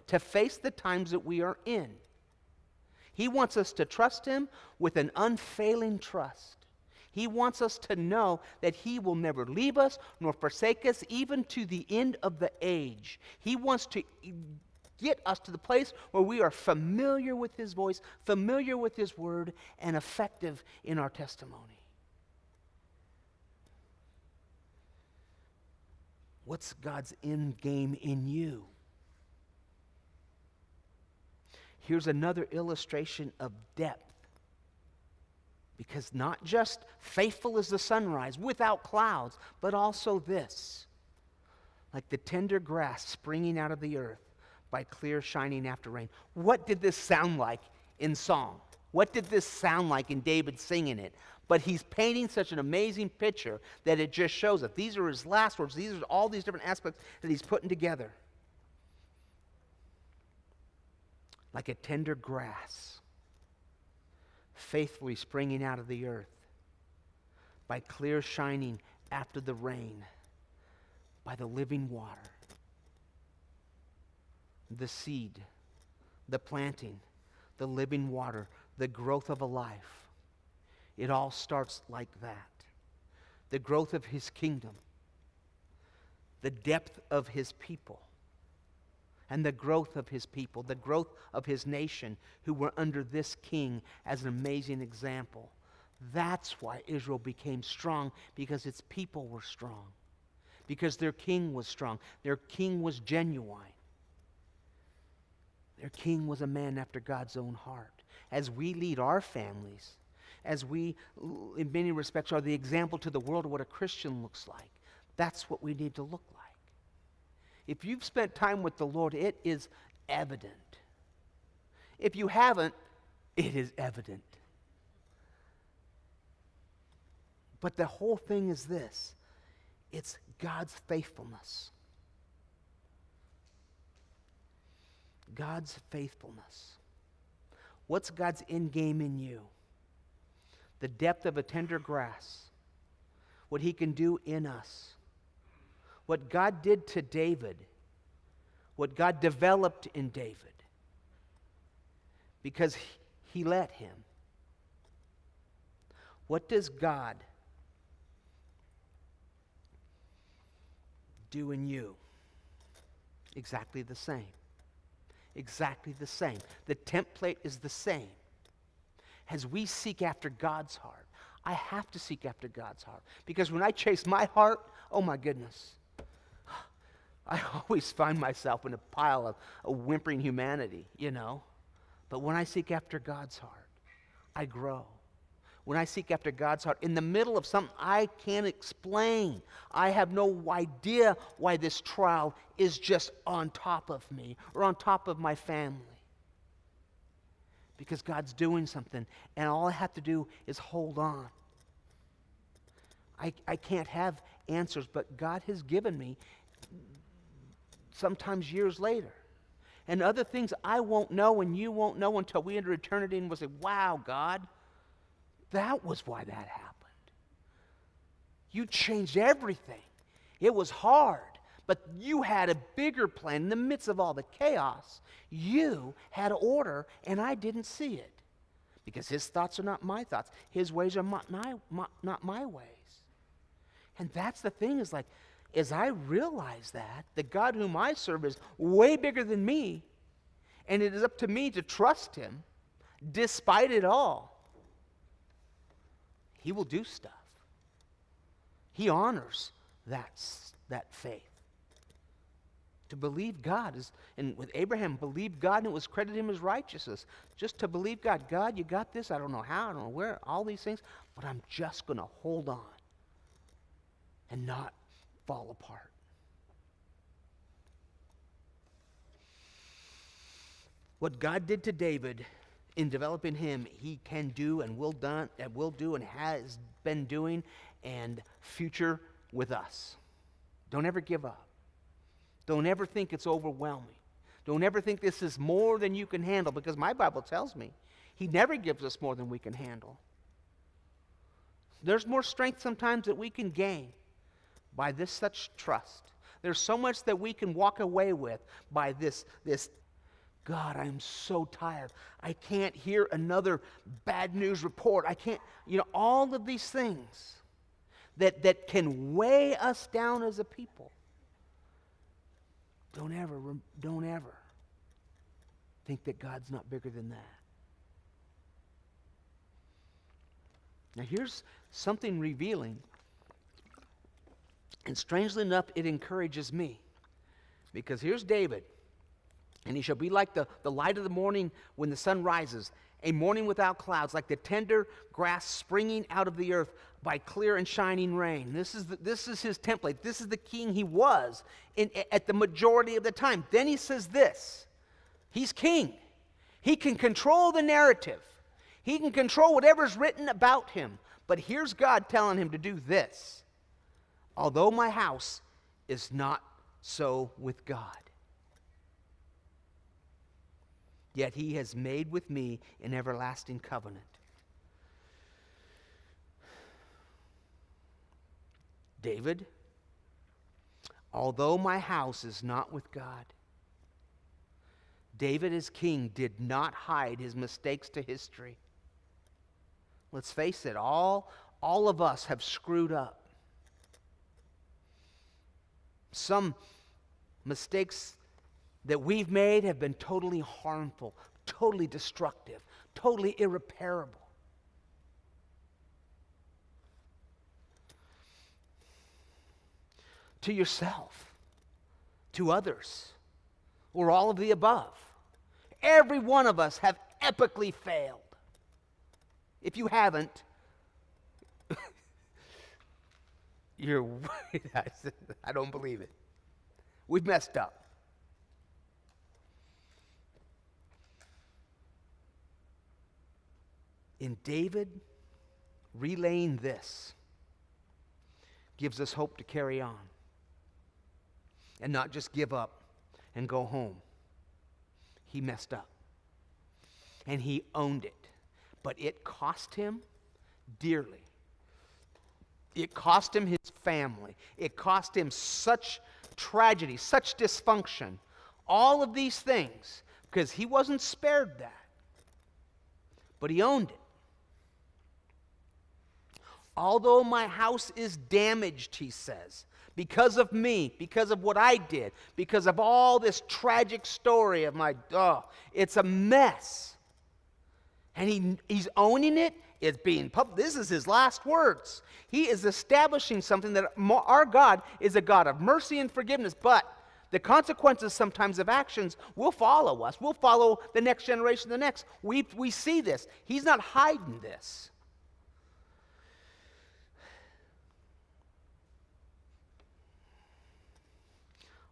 to face the times that we are in. He wants us to trust Him with an unfailing trust. He wants us to know that He will never leave us nor forsake us, even to the end of the age. He wants to get us to the place where we are familiar with His voice, familiar with His word, and effective in our testimony. What's God's end game in you? Here's another illustration of depth. Because not just faithful as the sunrise without clouds, but also this. Like the tender grass springing out of the earth by clear shining after rain. What did this sound like in song? What did this sound like in David singing it? But he's painting such an amazing picture that it just shows that these are his last words. These are all these different aspects that he's putting together. Like a tender grass, faithfully springing out of the earth, by clear shining after the rain, by the living water, the seed, the planting, the living water, the growth of a life. It all starts like that. The growth of His kingdom, the depth of His people, and the growth of His people, the growth of His nation, who were under this king as an amazing example. That's why Israel became strong, because its people were strong. Because their king was strong. Their king was genuine. Their king was a man after God's own heart. As we lead our families, as we, in many respects, are the example to the world of what a Christian looks like, that's what we need to look like. If you've spent time with the Lord, it is evident. If you haven't, it is evident. But the whole thing is this. It's God's faithfulness. God's faithfulness. What's God's end game in you? The depth of a tender grass. What He can do in us. What God did to David. What God developed in David. Because He let him. What does God do in you? Exactly the same. Exactly the same. The template is the same. As we seek after God's heart, I have to seek after God's heart. Because when I chase my heart, oh my goodness, I always find myself in a pile of whimpering humanity, you know. But when I seek after God's heart, I grow. When I seek after God's heart, in the middle of something I can't explain, I have no idea why this trial is just on top of me or on top of my family. Because God's doing something, and all I have to do is hold on. I can't have answers, but God has given me, sometimes years later. And other things I won't know and you won't know until we enter eternity and we'll say, wow, God, that was why that happened. You changed everything. It was hard, but you had a bigger plan. In the midst of all the chaos, you had order, and I didn't see it. Because His thoughts are not my thoughts. His ways are not my ways. And that's the thing, is like, as I realize that, the God whom I serve is way bigger than me, and it is up to me to trust Him, despite it all. He will do stuff. He honors that faith. To believe God is, and with Abraham, believed God and it was credited him as righteousness. Just to believe God. God, you got this. I don't know how, I don't know where, all these things, but I'm just going to hold on and not fall apart. What God did to David in developing him, He can do and will do and has been doing, and future with us. Don't ever give up. Don't ever think it's overwhelming. Don't ever think this is more than you can handle, because my Bible tells me He never gives us more than we can handle. There's more strength sometimes that we can gain by this such trust. There's so much that we can walk away with by this God, I am so tired. I can't hear another bad news report. I can't, all of these things that can weigh us down as a people. Don't ever think that God's not bigger than that. Now here's something revealing. And strangely enough, it encourages me. Because here's David. And he shall be like the light of the morning when the sun rises, a morning without clouds, like the tender grass springing out of the earth by clear and shining rain. This is his template. This is the king he was at the majority of the time. Then he says this. He's king. He can control the narrative. He can control whatever's written about him. But here's God telling him to do this. Although my house is not so with God, yet he has made with me an everlasting covenant. David, although my house is not with God, David as king did not hide his mistakes to history. Let's face it, all of us have screwed up. Some mistakes that we've made have been totally harmful, totally destructive, totally irreparable. To yourself, to others, or all of the above. Every one of us have epically failed. If you haven't, I don't believe it. We've messed up. In David, relaying this gives us hope to carry on and not just give up and go home. He messed up and he owned it, but it cost him dearly. It cost him his family. It cost him such tragedy, such dysfunction, all of these things, because he wasn't spared that, but he owned it. Although my house is damaged, he says, because of me, because of what I did, because of all this tragic story of it's a mess. And he's owning it. It's being public. This is his last words. He is establishing something that our God is a God of mercy and forgiveness, but the consequences sometimes of actions will follow us. We'll follow the next generation, the next. We see this. He's not hiding this.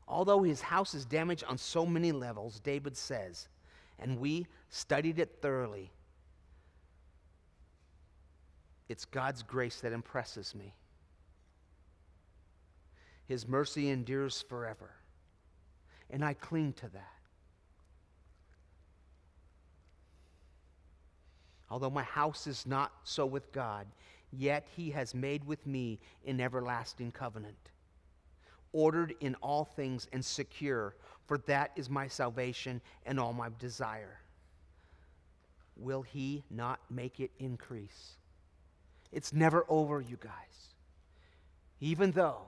Although his house is damaged on so many levels, David says, and we studied it thoroughly, it's God's grace that impresses me. His mercy endures forever, and I cling to that. Although my house is not so with God, yet he has made with me an everlasting covenant, ordered in all things and secure, for that is my salvation and all my desire. Will he not make it increase? It's never over, you guys. Even though